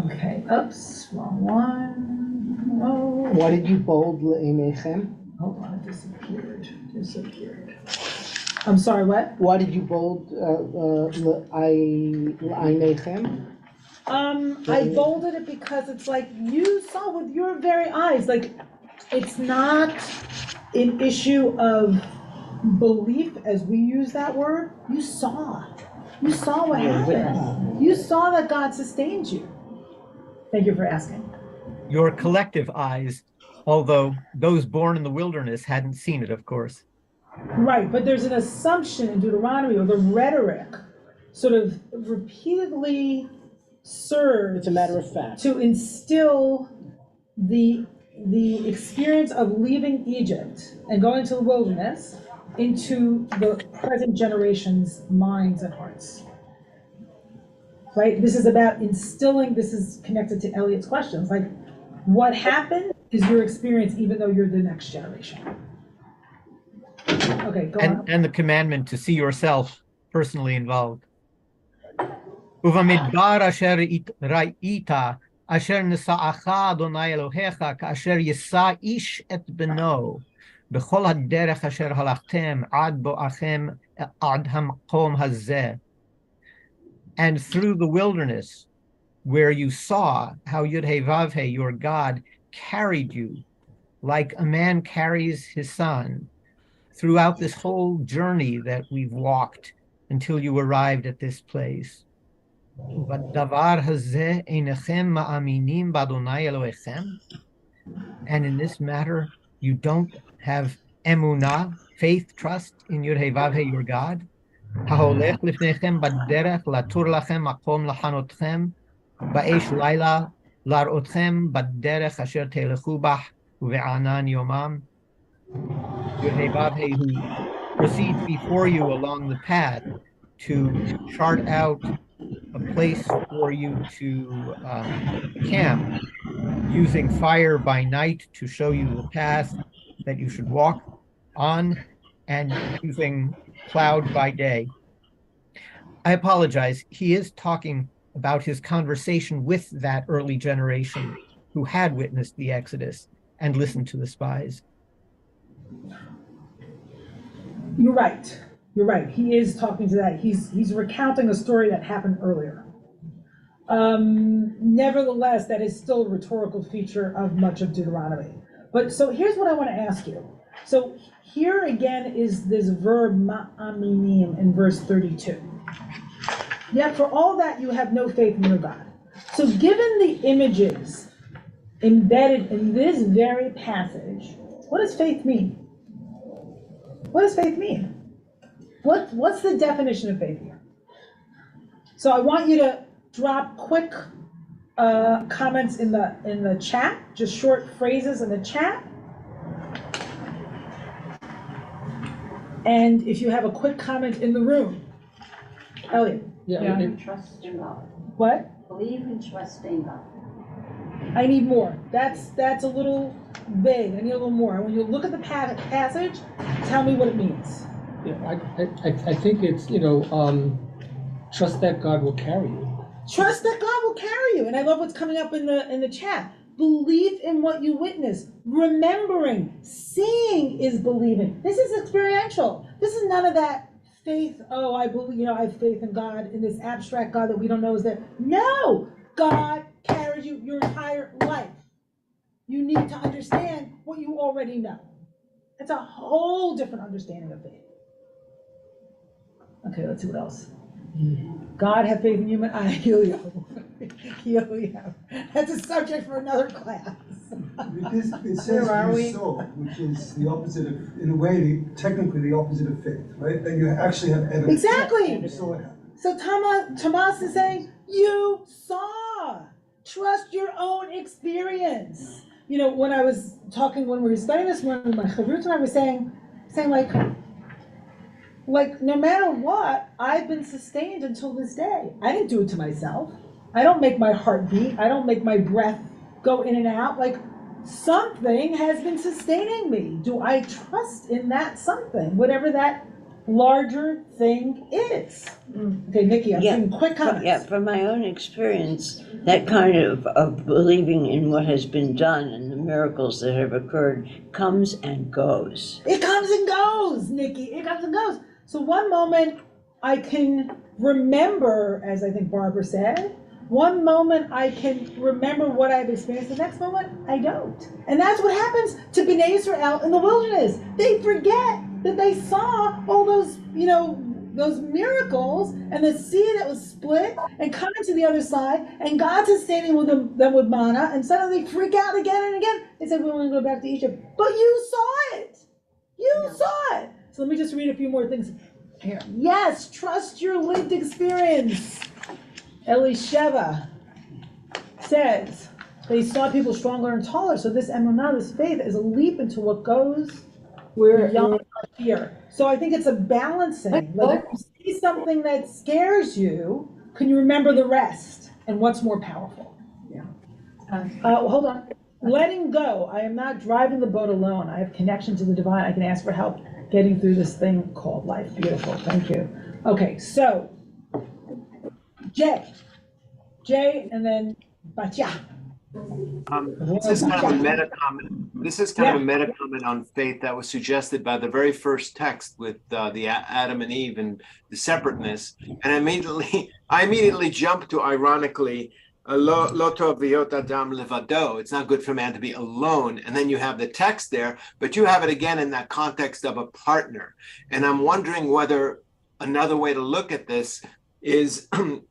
Okay, oops, wrong one. Oh. Why did you bold Le'enechem? Hold on, it disappeared. I'm sorry, what? Why did you bold Le'enechem? I bolded it because it's like you saw with your very eyes. Like, it's not an issue of belief as we use that word. You saw what happened. You saw that God sustained you. Thank you for asking. Your collective eyes, although those born in the wilderness hadn't seen it, of course. Right, but there's an assumption in Deuteronomy, or the rhetoric sort of repeatedly serves It's a matter of fact. to instill the experience of leaving Egypt and going to the wilderness into the present generation's minds and hearts. Right? This is about instilling, this is connected to Elliot's questions, like what happened is your experience even though you're the next generation. Okay, go on. And the commandment to see yourself personally involved. ובמדבר אשר ראית, אשר נשאך אדוני אלוהיך, כאשר יישא איש את בנו, בכל הדרך אשר הלכתם עד בואכם עד המקום הזה. And through the wilderness, where you saw how Yud-Heh-Vav-Heh, your God, carried you like a man carries his son throughout this whole journey that we've walked until you arrived at this place. And in this matter, you don't have emunah, faith, trust in Yud-Heh-Vav-Heh, your God. ההולך לפניכם בדרך לתור לכם מקום לחנותכם באש לילה להראותכם בדרך אשר תלכו בה ובענן יומם. Yud-Heh-Vav-Heh, who proceeds before you along the path to chart out a place for you to camp, using fire by night to show you the path that you should walk on, and using cloud by day. I apologize. He is talking about his conversation with that early generation who had witnessed the Exodus and listened to the spies. You're right. You're right. He is talking to that. He's recounting a story that happened earlier. Nevertheless, that is still a rhetorical feature of much of Deuteronomy. But so here's what I want to ask you. So here again is this verb ma'aminim in verse 32. Yet for all that you have no faith in your God. So given the images embedded in this very passage, what does faith mean? What does faith mean? What's the definition of faith here? So I want you to drop quick comments in the chat, just short phrases in the chat. And if you have a quick comment in the room. Elliot. Yeah. Trust in God. What? Believe and trust in God. I need more. That's a little vague. I need a little more. When you look at the passage, tell me what it means. Yeah, I think it's, trust that God will carry you. Trust that God will carry you. And I love what's coming up in the chat. Believe in what you witness. Remembering. Seeing is believing. This is experiential. This is none of that faith. Oh, I believe, I have faith in God, in this abstract God that we don't know is there. No! God carries you your entire life. You need to understand what you already know. It's a whole different understanding of faith. Okay, let's see what else. God have faith in human. Yo. That's a subject for another class. It says your soul, which is the opposite of, in a way, technically the opposite of faith, right? That you actually have evidence. Exactly. You saw it happen. So Tomas is saying, you saw. Trust your own experience. When I was talking, when we were studying this morning, my chavrut and I were saying like no matter what, I've been sustained until this day. I didn't do it to myself. I don't make my heart beat. I don't make my breath go in and out. Like something has been sustaining me. Do I trust in that something, whatever that larger thing is? Okay, Nikki, I'm doing quick comments. From my own experience, that kind of believing in what has been done and the miracles that have occurred comes and goes. It comes and goes, Nikki. It comes and goes. So one moment I can remember, as I think Barbara said, one moment I can remember what I've experienced, the next moment I don't. And that's what happens to Bnei Israel in the wilderness. They forget that they saw all those, those miracles and the sea that was split and coming to the other side, and God sustaining them with manna, and suddenly they freak out again and again. They said, we want to go back to Egypt. But you saw it. You saw it. So let me just read a few more things here. Yes, trust your lived experience. Elisheva. says they saw people stronger and taller. So this emunah, this faith, is a leap into what goes beyond our fear. So I think it's a balancing. Like if you see something that scares you, can you remember the rest and what's more powerful? Yeah. Hold on. Letting go. I am not driving the boat alone. I have connection to the divine. I can ask for help getting through this thing called life. Beautiful. Thank you. Okay, so Jay, and then Batya. This is kind of a meta comment. This is kind of a meta comment on faith that was suggested by the very first text with the Adam and Eve and the separateness. And I immediately jumped to, ironically, lo tov v'yot adam levado. It's not good for man to be alone. And then you have the text there, but you have it again in that context of a partner. And I'm wondering whether another way to look at this is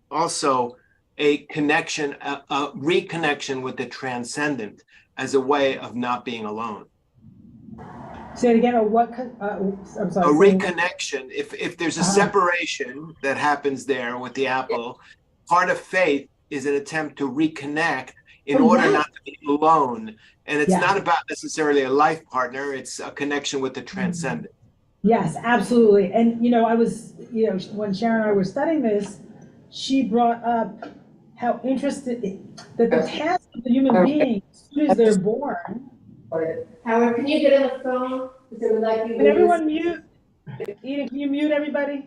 also a connection, a reconnection with the transcendent as a way of not being alone. Say it again, or what? I'm sorry. A reconnection. If there's a separation that happens there with the apple, part of faith is an attempt to reconnect in order not to be alone. And it's not about necessarily a life partner, it's a connection with the transcendent. Yes, absolutely. And, I was, when Sharon and I were studying this, she brought up how interested that the task of the human being, as soon as they're born. Howard, can you get on the phone? Because it would like you. Can everyone mute? Eden, can you mute everybody?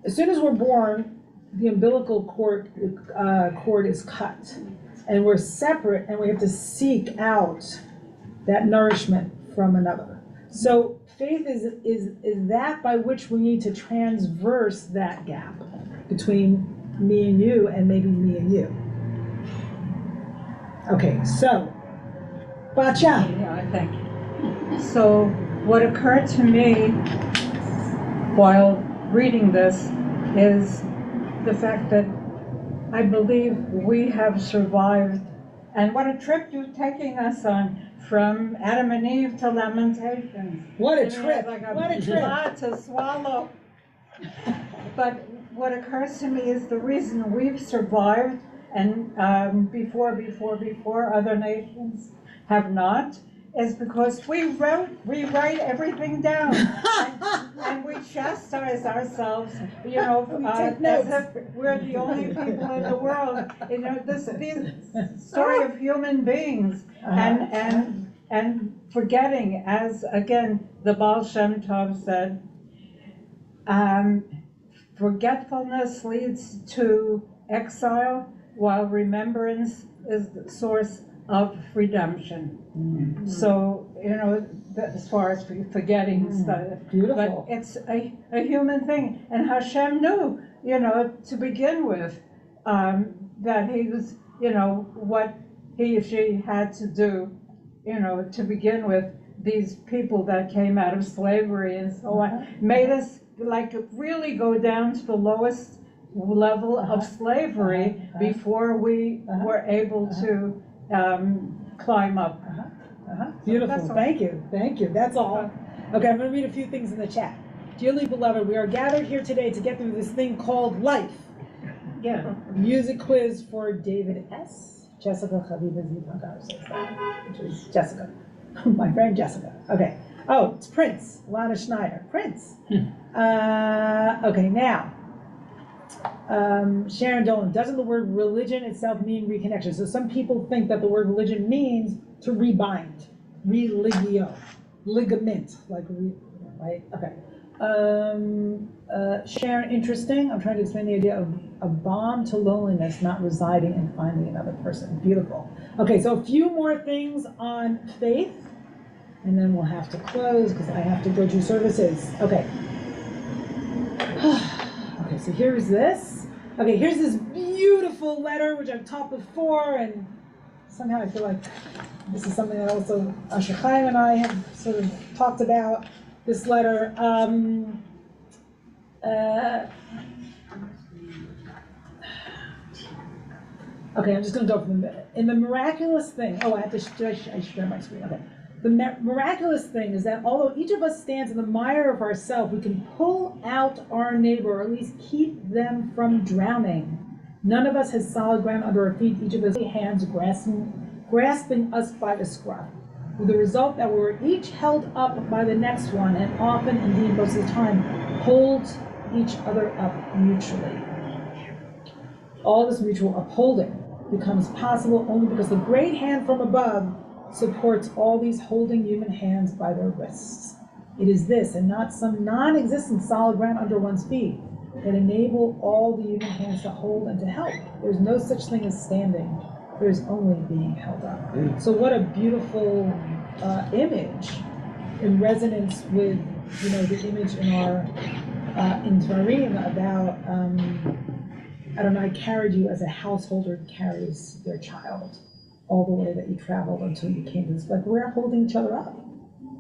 As soon as we're born, the umbilical cord is cut, and we're separate, and we have to seek out that nourishment from another. So faith is that by which we need to transverse that gap between me and you, and maybe me and you. Okay, so, Bacha. Yeah, I think. So what occurred to me while reading this is the fact that I believe we have survived. And what a trip you're taking us on, from Adam and Eve to Lamentations. What a trip! What a trip! Lot to swallow. But what occurs to me is the reason we've survived, and before other nations have not, is because we write everything down, and we chastise ourselves, as if we're the only people in the world. This story of human beings, and forgetting, as again the Baal Shem Tov said, forgetfulness leads to exile, while remembrance is the source of redemption. Mm-hmm. So, as far as forgetting stuff. Beautiful. But it's a human thing. And Hashem knew, to begin with, that he was, what he or she had to do, to begin with, these people that came out of slavery and so on, made us really go down to the lowest level of slavery before we were able to climb up. Beautiful. Thank you. That's all. Okay, I'm going to read a few things in the chat. Dearly beloved, we are gathered here today to get through this thing called life. Yeah. Music quiz for David S. Jessica Chaviva Zivagar says that, which is Jessica. My friend Jessica. Okay. Oh, it's Prince. Lana Schneider. Prince. Okay, now. Sharon Dolan, doesn't the word religion itself mean reconnection? So some people think that the word religion means to rebind, religio, ligament, right? Okay. Sharon, interesting. I'm trying to explain the idea of a bomb to loneliness, not residing and finding another person. Beautiful. Okay, so a few more things on faith, and then we'll have to close because I have to go to services. Okay. Okay, so here's this. Okay, here's this beautiful letter, which I've taught before, and somehow I feel like this is something that also Asher Chaim and I have sort of talked about, this letter. Okay, I'm just going to go from the miraculous thing. Oh, I share my screen. Okay. The miraculous thing is that although each of us stands in the mire of ourselves, we can pull out our neighbor, or at least keep them from drowning. None of us has solid ground under our feet, each of us hands grasping us by the scruff, with the result that we're each held up by the next one, and often, indeed most of the time, hold each other up mutually. All this mutual upholding becomes possible only because the great hand from above supports all these holding human hands by their wrists. It is this, and not some non-existent solid ground under one's feet, that enable all the human hands to hold and to help. There's no such thing as standing. There's only being held up. So what a beautiful image in resonance with, the image in our in Dvarim about, Adonai carried you as a householder carries their child all the way that you traveled until you came to this. Like, we're holding each other up,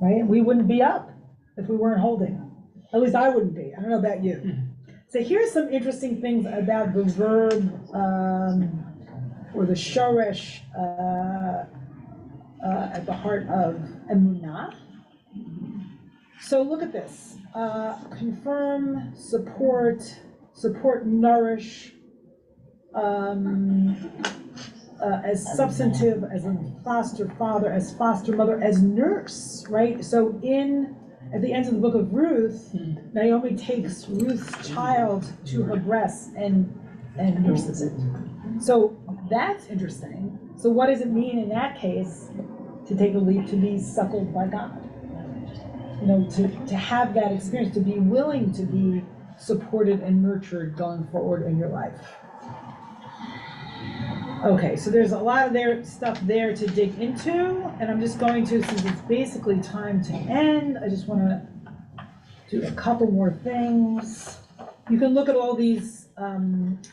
right? And we wouldn't be up if we weren't holding. At least I wouldn't be. I don't know about you. So here's some interesting things about the verb or the shoresh at the heart of emunah. So look at this. Confirm, support, nourish, as substantive, as a foster father, as foster mother, as nurse, right? So at the end of the book of Ruth, Naomi takes Ruth's child to her breast and nurses it. So that's interesting. So what does it mean in that case to take a leap, to be suckled by God? To have that experience, to be willing to be supported and nurtured going forward in your life. Okay, so there's a lot of stuff there to dig into, and I'm just going to, since it's basically time to end, I just want to do a couple more things. You can look at all these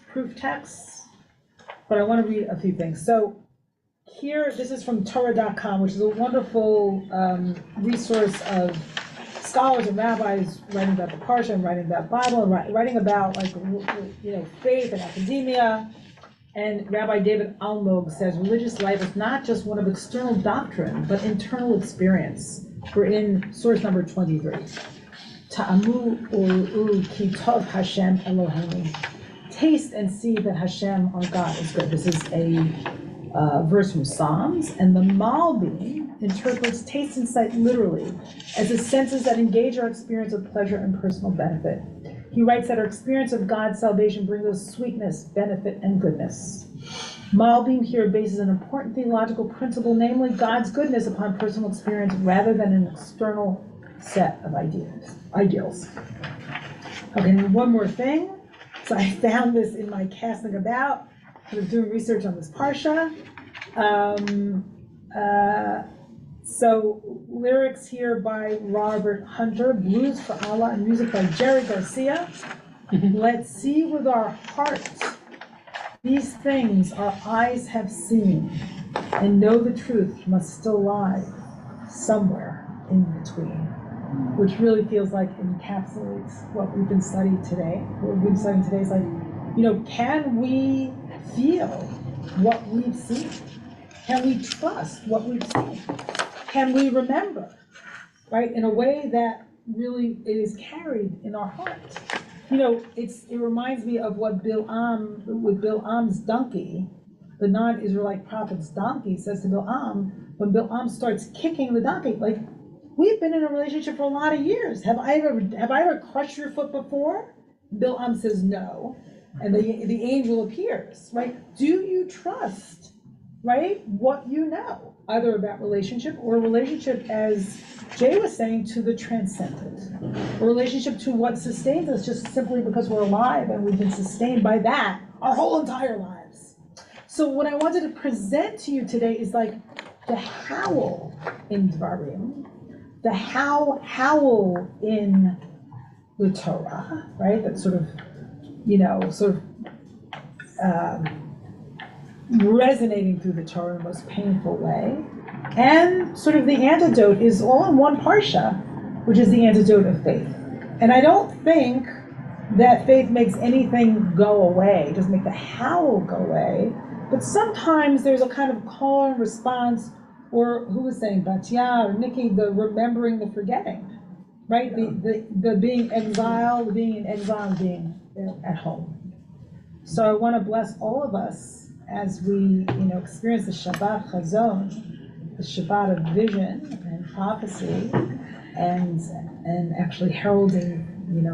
proof texts, but I want to read a few things. So here, this is from Torah.com, which is a wonderful resource of scholars and rabbis writing about the Parsha and writing about Bible and writing about faith and academia. And Rabbi David Almog says religious life is not just one of external doctrine, but internal experience. We're in source number 23. Ta'amu u'u ki tov Hashem Eloheinu. Taste and see that Hashem, our God, is good. This is a verse from Psalms, and the Malbim interprets taste and sight literally as the senses that engage our experience of pleasure and personal benefit. He writes that our experience of God's salvation brings us sweetness, benefit, and goodness. Malbim here bases an important theological principle, namely God's goodness, upon personal experience rather than an external set of ideals. Okay, and one more thing. So I found this in my casting about. I was doing research on this Parsha. So lyrics here by Robert Hunter, Blues for Allah, and music by Jerry Garcia. Let's see with our hearts these things our eyes have seen, and know the truth must still lie somewhere in between, which really feels like encapsulates what we've been studying today. What we've been studying today is like, can we feel what we've seen? Can we trust what we've seen? Can we remember, right, in a way that really is carried in our hearts? It reminds me of what with Bil'am's donkey, the non-Israelite prophet's donkey says to Bil'am, when Bil'am starts kicking the donkey, like, we've been in a relationship for a lot of years. Have I ever crushed your foot before? Bil'am says no, and the angel appears, right? Do you trust, right, what you know, either about relationship or relationship, as Jay was saying, to the transcendent, a relationship to what sustains us just simply because we're alive and we've been sustained by that our whole entire lives. So what I wanted to present to you today is like the howl in Dvarim, the howl in the Torah, right? That sort of, resonating through the Torah in the most painful way. And sort of the antidote is all in one parsha, which is the antidote of faith. And I don't think that faith makes anything go away. It doesn't make the howl go away. But sometimes there's a kind of call and response, or who was saying, Batya or Nikki, the remembering, the forgetting, right? The being exiled, the being in exile, and being at home. So I want to bless all of us as we, experience the Shabbat Chazon, the Shabbat of vision and prophecy, and actually heralding,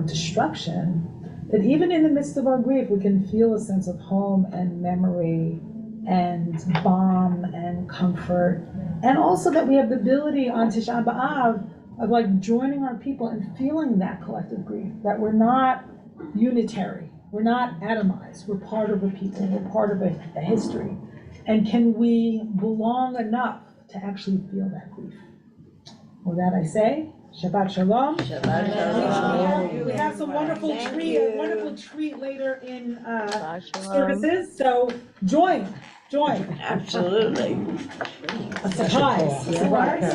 destruction. That even in the midst of our grief, we can feel a sense of home and memory and balm and comfort. And also that we have the ability on Tisha B'Av of like joining our people and feeling that collective grief, that we're not unitary, we're not atomized, we're part of a people, we're part of a history. And can we belong enough to actually feel that grief? With that I say, Shabbat Shalom. Shabbat Shalom. We have some wonderful treat later in services, so join. Absolutely. A surprise.